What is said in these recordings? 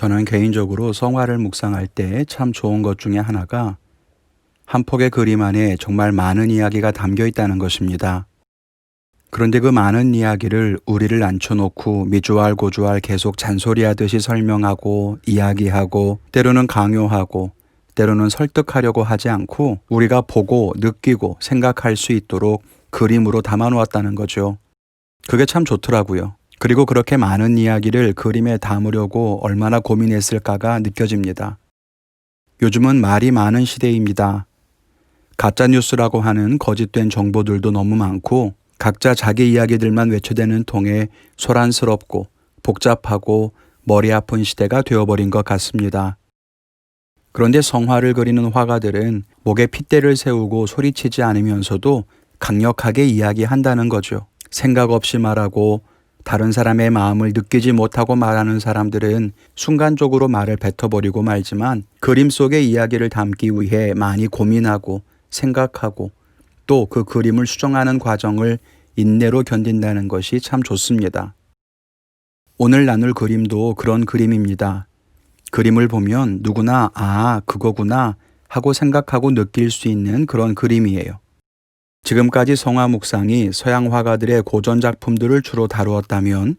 저는 개인적으로 성화를 묵상할 때 참 좋은 것 중에 하나가 한 폭의 그림 안에 정말 많은 이야기가 담겨 있다는 것입니다. 그런데 그 많은 이야기를 우리를 앉혀놓고 미주알고주알 계속 잔소리하듯이 설명하고 이야기하고 때로는 강요하고 때로는 설득하려고 하지 않고 우리가 보고 느끼고 생각할 수 있도록 그림으로 담아놓았다는 거죠. 그게 참 좋더라고요. 그리고 그렇게 많은 이야기를 그림에 담으려고 얼마나 고민했을까가 느껴집니다. 요즘은 말이 많은 시대입니다. 가짜뉴스라고 하는 거짓된 정보들도 너무 많고 각자 자기 이야기들만 외쳐대는 통에 소란스럽고 복잡하고 머리 아픈 시대가 되어버린 것 같습니다. 그런데 성화를 그리는 화가들은 목에 핏대를 세우고 소리치지 않으면서도 강력하게 이야기한다는 거죠. 생각 없이 말하고 다른 사람의 마음을 느끼지 못하고 말하는 사람들은 순간적으로 말을 뱉어버리고 말지만 그림 속의 이야기를 담기 위해 많이 고민하고 생각하고 또 그 그림을 수정하는 과정을 인내로 견딘다는 것이 참 좋습니다. 오늘 나눌 그림도 그런 그림입니다. 그림을 보면 누구나 그거구나 하고 생각하고 느낄 수 있는 그런 그림이에요. 지금까지 성화 묵상이 서양 화가들의 고전 작품들을 주로 다루었다면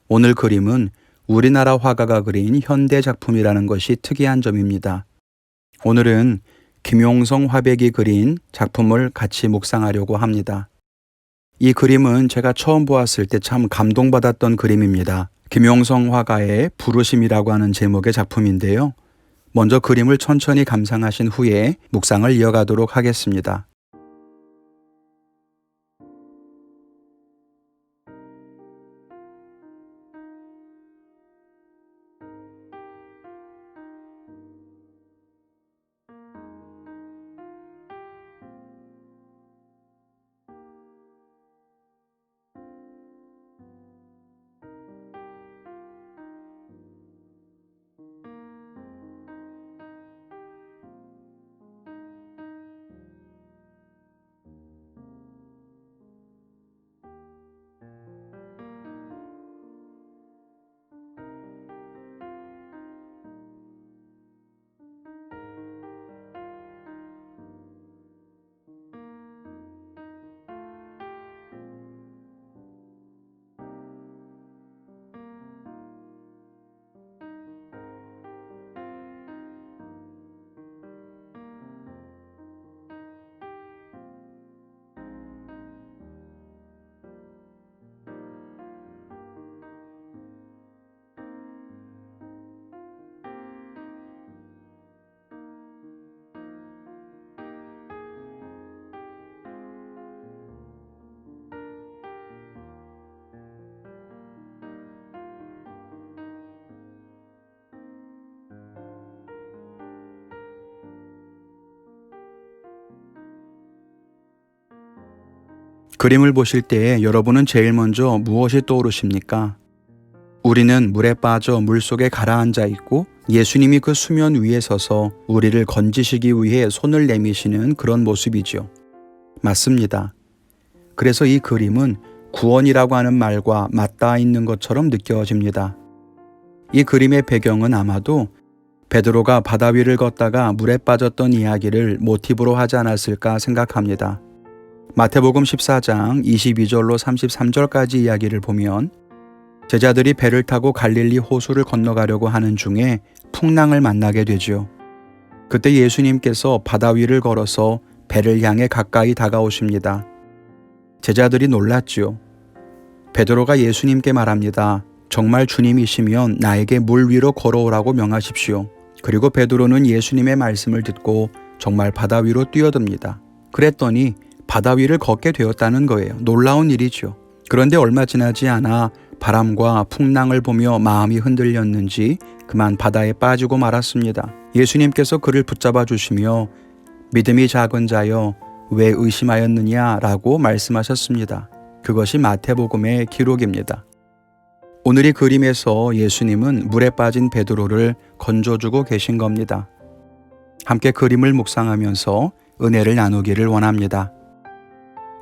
오늘 그림은 우리나라 화가가 그린 현대 작품이라는 것이 특이한 점입니다. 오늘은 김용성 화백이 그린 작품을 같이 묵상하려고 합니다. 이 그림은 제가 처음 보았을 때 참 감동받았던 그림입니다. 김용성 화가의 부르심이라고 하는 제목의 작품인데요. 먼저 그림을 천천히 감상하신 후에 묵상을 이어가도록 하겠습니다. 그림을 보실 때 여러분은 제일 먼저 무엇이 떠오르십니까? 우리는 물에 빠져 물속에 가라앉아 있고 예수님이 그 수면 위에 서서 우리를 건지시기 위해 손을 내미시는 그런 모습이죠. 맞습니다. 그래서 이 그림은 구원이라고 하는 말과 맞닿아 있는 것처럼 느껴집니다. 이 그림의 배경은 아마도 베드로가 바다 위를 걷다가 물에 빠졌던 이야기를 모티브로 하지 않았을까 생각합니다. 마태복음 14장 22절로 33절까지 이야기를 보면 제자들이 배를 타고 갈릴리 호수를 건너가려고 하는 중에 풍랑을 만나게 되죠. 그때 예수님께서 바다 위를 걸어서 배를 향해 가까이 다가오십니다. 제자들이 놀랐죠. 베드로가 예수님께 말합니다. 정말 주님이시면 나에게 물 위로 걸어오라고 명하십시오. 그리고 베드로는 예수님의 말씀을 듣고 정말 바다 위로 뛰어듭니다. 그랬더니 바다 위를 걷게 되었다는 거예요. 놀라운 일이죠. 그런데 얼마 지나지 않아 바람과 풍랑을 보며 마음이 흔들렸는지 그만 바다에 빠지고 말았습니다. 예수님께서 그를 붙잡아 주시며 믿음이 작은 자여 왜 의심하였느냐 라고 말씀하셨습니다. 그것이 마태복음의 기록입니다. 오늘 이 그림에서 예수님은 물에 빠진 베드로를 건져주고 계신 겁니다. 함께 그림을 묵상하면서 은혜를 나누기를 원합니다.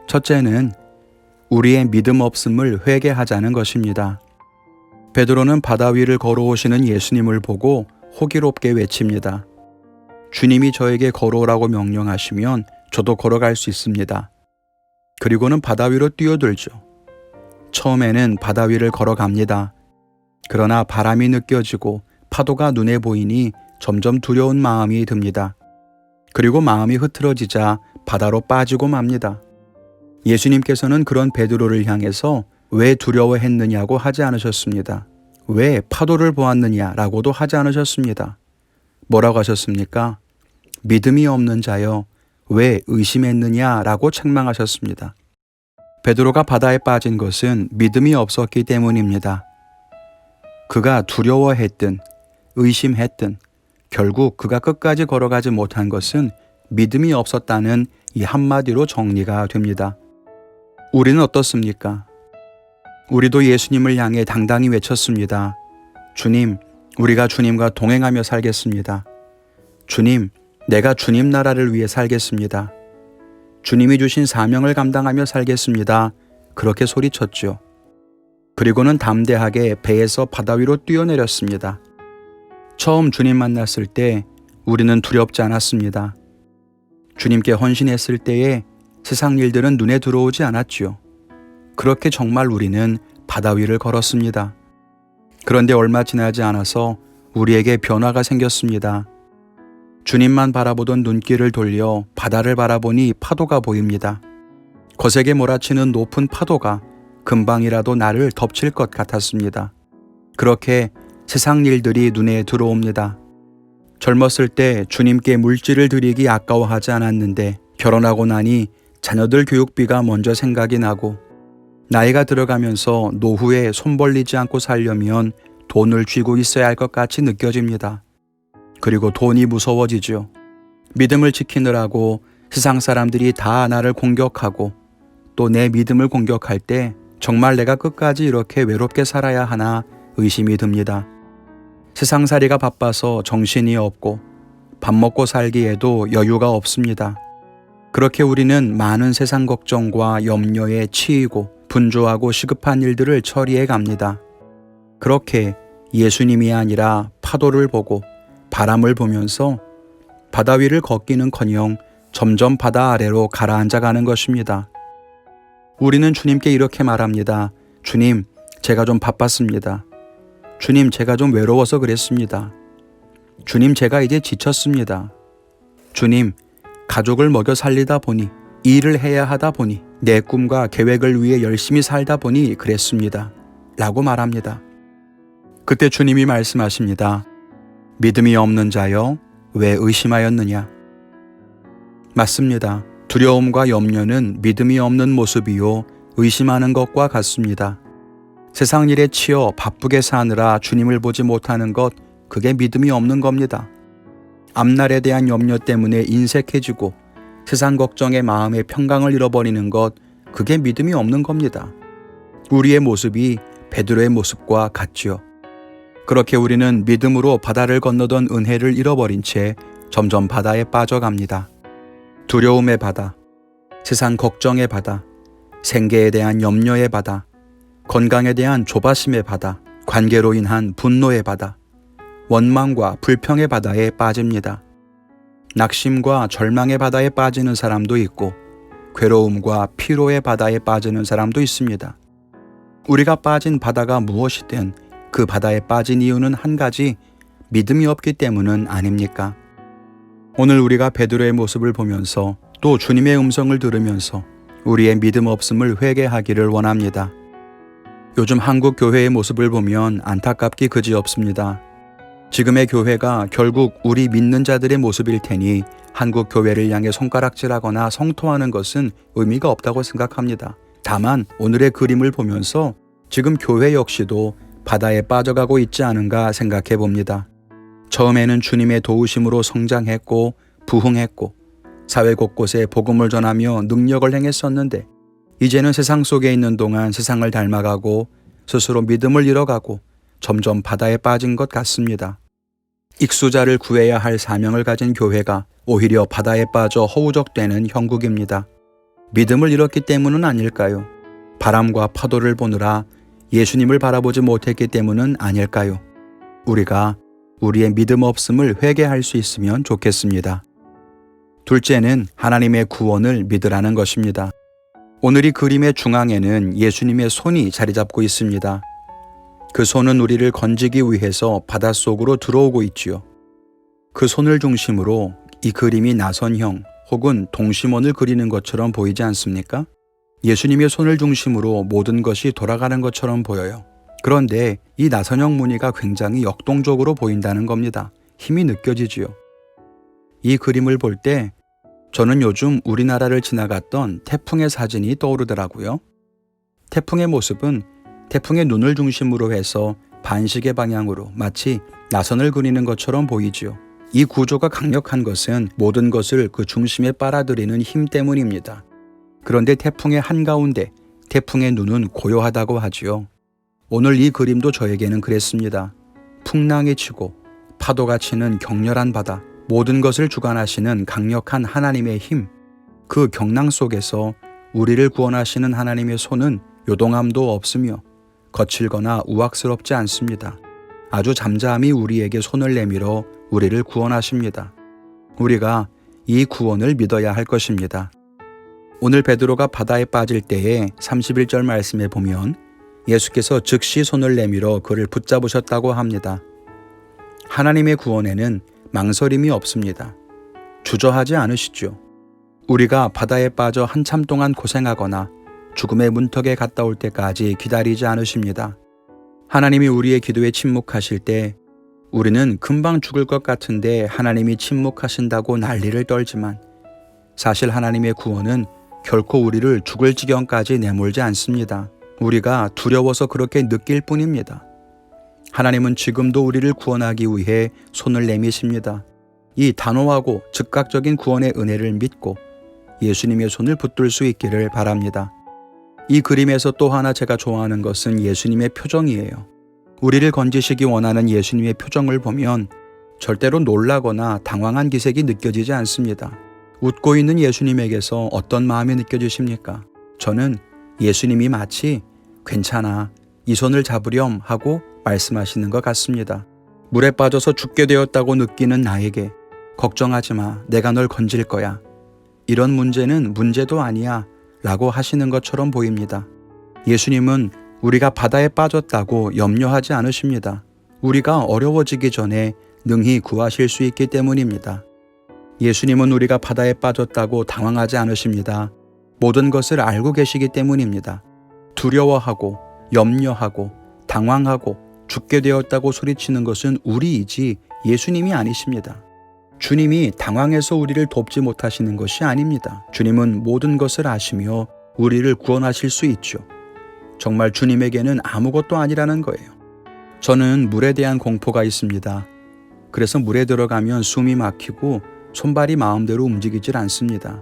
첫째는 우리의 믿음 없음을 회개하자는 것입니다. 베드로는 바다 위를 걸어오시는 예수님을 보고 호기롭게 외칩니다. 주님이 저에게 걸어오라고 명령하시면 저도 걸어갈 수 있습니다. 그리고는 바다 위로 뛰어들죠. 처음에는 바다 위를 걸어갑니다. 그러나 바람이 느껴지고 파도가 눈에 보이니 점점 두려운 마음이 듭니다. 그리고 마음이 흐트러지자 바다로 빠지고 맙니다. 예수님께서는 그런 베드로를 향해서 왜 두려워했느냐고 하지 않으셨습니다. 왜 파도를 보았느냐라고도 하지 않으셨습니다. 뭐라고 하셨습니까? 믿음이 없는 자여 왜 의심했느냐라고 책망하셨습니다. 베드로가 바다에 빠진 것은 믿음이 없었기 때문입니다. 그가 두려워했든 의심했든 결국 그가 끝까지 걸어가지 못한 것은 믿음이 없었다는 이 한마디로 정리가 됩니다. 우리는 어떻습니까? 우리도 예수님을 향해 당당히 외쳤습니다. 주님, 우리가 주님과 동행하며 살겠습니다. 주님, 내가 주님 나라를 위해 살겠습니다. 주님이 주신 사명을 감당하며 살겠습니다. 그렇게 소리쳤죠. 그리고는 담대하게 배에서 바다 위로 뛰어내렸습니다. 처음 주님 만났을 때 우리는 두렵지 않았습니다. 주님께 헌신했을 때에 세상 일들은 눈에 들어오지 않았지요. 그렇게 정말 우리는 바다 위를 걸었습니다. 그런데 얼마 지나지 않아서 우리에게 변화가 생겼습니다. 주님만 바라보던 눈길을 돌려 바다를 바라보니 파도가 보입니다. 거세게 몰아치는 높은 파도가 금방이라도 나를 덮칠 것 같았습니다. 그렇게 세상 일들이 눈에 들어옵니다. 젊었을 때 주님께 물질을 드리기 아까워하지 않았는데 결혼하고 나니 자녀들 교육비가 먼저 생각이 나고 나이가 들어가면서 노후에 손 벌리지 않고 살려면 돈을 쥐고 있어야 할 것 같이 느껴집니다. 그리고 돈이 무서워지죠. 믿음을 지키느라고 세상 사람들이 다 나를 공격하고 또 내 믿음을 공격할 때 정말 내가 끝까지 이렇게 외롭게 살아야 하나 의심이 듭니다. 세상살이가 바빠서 정신이 없고 밥 먹고 살기에도 여유가 없습니다. 그렇게 우리는 많은 세상 걱정과 염려에 치이고 분주하고 시급한 일들을 처리해 갑니다. 그렇게 예수님이 아니라 파도를 보고 바람을 보면서 바다 위를 걷기는커녕 점점 바다 아래로 가라앉아 가는 것입니다. 우리는 주님께 이렇게 말합니다. 주님, 제가 좀 바빴습니다. 주님, 제가 좀 외로워서 그랬습니다. 주님, 제가 이제 지쳤습니다. 주님, 가족을 먹여 살리다 보니, 일을 해야 하다 보니, 내 꿈과 계획을 위해 열심히 살다 보니 그랬습니다. 라고 말합니다. 그때 주님이 말씀하십니다. 믿음이 없는 자여, 왜 의심하였느냐? 맞습니다. 두려움과 염려는 믿음이 없는 모습이요, 의심하는 것과 같습니다. 세상 일에 치여 바쁘게 사느라 주님을 보지 못하는 것, 그게 믿음이 없는 겁니다. 앞날에 대한 염려 때문에 인색해지고 세상 걱정에 마음의 평강을 잃어버리는 것, 그게 믿음이 없는 겁니다. 우리의 모습이 베드로의 모습과 같지요. 그렇게 우리는 믿음으로 바다를 건너던 은혜를 잃어버린 채 점점 바다에 빠져갑니다. 두려움의 바다, 세상 걱정의 바다, 생계에 대한 염려의 바다, 건강에 대한 조바심의 바다, 관계로 인한 분노의 바다, 원망과 불평의 바다에 빠집니다. 낙심과 절망의 바다에 빠지는 사람도 있고 괴로움과 피로의 바다에 빠지는 사람도 있습니다. 우리가 빠진 바다가 무엇이든 그 바다에 빠진 이유는 한 가지, 믿음이 없기 때문은 아닙니까? 오늘 우리가 베드로의 모습을 보면서 또 주님의 음성을 들으면서 우리의 믿음 없음을 회개하기를 원합니다. 요즘 한국 교회의 모습을 보면 안타깝기 그지없습니다. 지금의 교회가 결국 우리 믿는 자들의 모습일 테니 한국 교회를 향해 손가락질하거나 성토하는 것은 의미가 없다고 생각합니다. 다만 오늘의 그림을 보면서 지금 교회 역시도 바다에 빠져가고 있지 않은가 생각해 봅니다. 처음에는 주님의 도우심으로 성장했고 부흥했고 사회 곳곳에 복음을 전하며 능력을 행했었는데 이제는 세상 속에 있는 동안 세상을 닮아가고 스스로 믿음을 잃어가고 점점 바다에 빠진 것 같습니다. 익수자를 구해야 할 사명을 가진 교회가 오히려 바다에 빠져 허우적대는 형국입니다. 믿음을 잃었기 때문은 아닐까요? 바람과 파도를 보느라 예수님을 바라보지 못했기 때문은 아닐까요? 우리가 우리의 믿음 없음을 회개할 수 있으면 좋겠습니다. 둘째는 하나님의 구원을 믿으라는 것입니다. 오늘 이 그림의 중앙에는 예수님의 손이 자리 잡고 있습니다. 그 손은 우리를 건지기 위해서 바닷속으로 들어오고 있지요. 그 손을 중심으로 이 그림이 나선형 혹은 동심원을 그리는 것처럼 보이지 않습니까? 예수님의 손을 중심으로 모든 것이 돌아가는 것처럼 보여요. 그런데 이 나선형 무늬가 굉장히 역동적으로 보인다는 겁니다. 힘이 느껴지지요. 이 그림을 볼 때 저는 요즘 우리나라를 지나갔던 태풍의 사진이 떠오르더라고요. 태풍의 모습은 태풍의 눈을 중심으로 해서 반시계 방향으로 마치 나선을 그리는 것처럼 보이지요. 이 구조가 강력한 것은 모든 것을 그 중심에 빨아들이는 힘 때문입니다. 그런데 태풍의 한가운데 태풍의 눈은 고요하다고 하지요. 오늘 이 그림도 저에게는 그랬습니다. 풍랑이 치고 파도가 치는 격렬한 바다, 모든 것을 주관하시는 강력한 하나님의 힘, 그 경랑 속에서 우리를 구원하시는 하나님의 손은 요동함도 없으며 거칠거나 우악스럽지 않습니다. 아주 잠잠히 우리에게 손을 내밀어 우리를 구원하십니다. 우리가 이 구원을 믿어야 할 것입니다. 오늘 베드로가 바다에 빠질 때에 31절 말씀에 보면 예수께서 즉시 손을 내밀어 그를 붙잡으셨다고 합니다. 하나님의 구원에는 망설임이 없습니다. 주저하지 않으시죠. 우리가 바다에 빠져 한참 동안 고생하거나 죽음의 문턱에 갔다 올 때까지 기다리지 않으십니다. 하나님이 우리의 기도에 침묵하실 때 우리는 금방 죽을 것 같은데 하나님이 침묵하신다고 난리를 떨지만 사실 하나님의 구원은 결코 우리를 죽을 지경까지 내몰지 않습니다. 우리가 두려워서 그렇게 느낄 뿐입니다. 하나님은 지금도 우리를 구원하기 위해 손을 내미십니다. 이 단호하고 즉각적인 구원의 은혜를 믿고 예수님의 손을 붙들 수 있기를 바랍니다. 이 그림에서 또 하나 제가 좋아하는 것은 예수님의 표정이에요. 우리를 건지시기 원하는 예수님의 표정을 보면 절대로 놀라거나 당황한 기색이 느껴지지 않습니다. 웃고 있는 예수님에게서 어떤 마음이 느껴지십니까? 저는 예수님이 마치 괜찮아, 이 손을 잡으렴 하고 말씀하시는 것 같습니다. 물에 빠져서 죽게 되었다고 느끼는 나에게 걱정하지 마, 내가 널 건질 거야. 이런 문제는 문제도 아니야 라고 하시는 것처럼 보입니다. 예수님은 우리가 바다에 빠졌다고 염려하지 않으십니다. 우리가 어려워지기 전에 능히 구하실 수 있기 때문입니다. 예수님은 우리가 바다에 빠졌다고 당황하지 않으십니다. 모든 것을 알고 계시기 때문입니다. 두려워하고 염려하고 당황하고 죽게 되었다고 소리치는 것은 우리이지 예수님이 아니십니다. 주님이 당황해서 우리를 돕지 못하시는 것이 아닙니다. 주님은 모든 것을 아시며 우리를 구원하실 수 있죠. 정말 주님에게는 아무것도 아니라는 거예요. 저는 물에 대한 공포가 있습니다. 그래서 물에 들어가면 숨이 막히고 손발이 마음대로 움직이질 않습니다.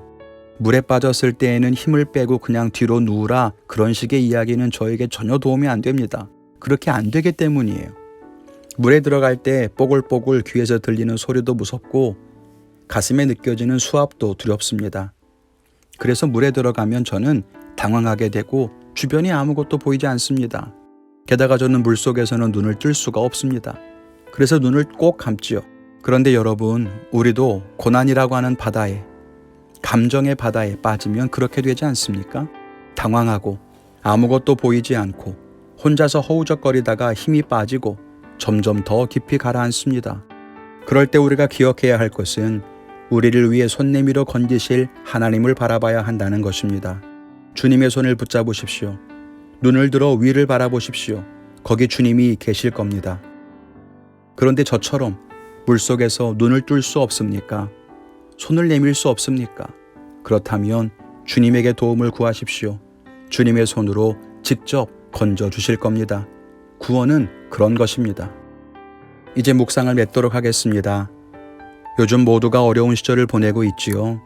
물에 빠졌을 때에는 힘을 빼고 그냥 뒤로 누우라, 그런 식의 이야기는 저에게 전혀 도움이 안 됩니다. 그렇게 안 되기 때문이에요. 물에 들어갈 때 뽀글뽀글 귀에서 들리는 소리도 무섭고 가슴에 느껴지는 수압도 두렵습니다. 그래서 물에 들어가면 저는 당황하게 되고 주변이 아무것도 보이지 않습니다. 게다가 저는 물속에서는 눈을 뜰 수가 없습니다. 그래서 눈을 꼭 감지요. 그런데 여러분, 우리도 고난이라고 하는 바다에, 감정의 바다에 빠지면 그렇게 되지 않습니까? 당황하고 아무것도 보이지 않고 혼자서 허우적거리다가 힘이 빠지고 점점 더 깊이 가라앉습니다. 그럴 때 우리가 기억해야 할 것은 우리를 위해 손 내밀어 건지실 하나님을 바라봐야 한다는 것입니다. 주님의 손을 붙잡으십시오. 눈을 들어 위를 바라보십시오. 거기 주님이 계실 겁니다. 그런데 저처럼 물속에서 눈을 뜰 수 없습니까? 손을 내밀 수 없습니까? 그렇다면 주님에게 도움을 구하십시오. 주님의 손으로 직접 건져 주실 겁니다. 구원은 그런 것입니다. 이제 묵상을 맺도록 하겠습니다. 요즘 모두가 어려운 시절을 보내고 있지요.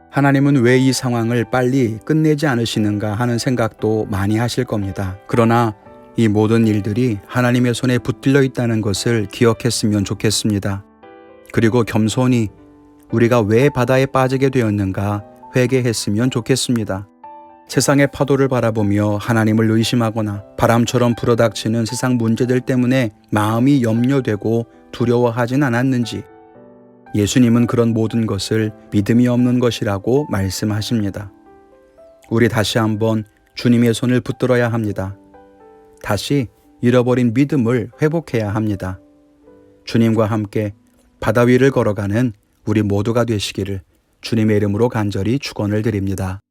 하나님은 왜 이 상황을 빨리 끝내지 않으시는가 하는 생각도 많이 하실 겁니다. 그러나 이 모든 일들이 하나님의 손에 붙들려 있다는 것을 기억했으면 좋겠습니다. 그리고 겸손히 우리가 왜 바다에 빠지게 되었는가 회개했으면 좋겠습니다. 세상의 파도를 바라보며 하나님을 의심하거나 바람처럼 불어닥치는 세상 문제들 때문에 마음이 염려되고 두려워하진 않았는지, 예수님은 그런 모든 것을 믿음이 없는 것이라고 말씀하십니다. 우리 다시 한번 주님의 손을 붙들어야 합니다. 다시 잃어버린 믿음을 회복해야 합니다. 주님과 함께 바다 위를 걸어가는 우리 모두가 되시기를 주님의 이름으로 간절히 축원을 드립니다.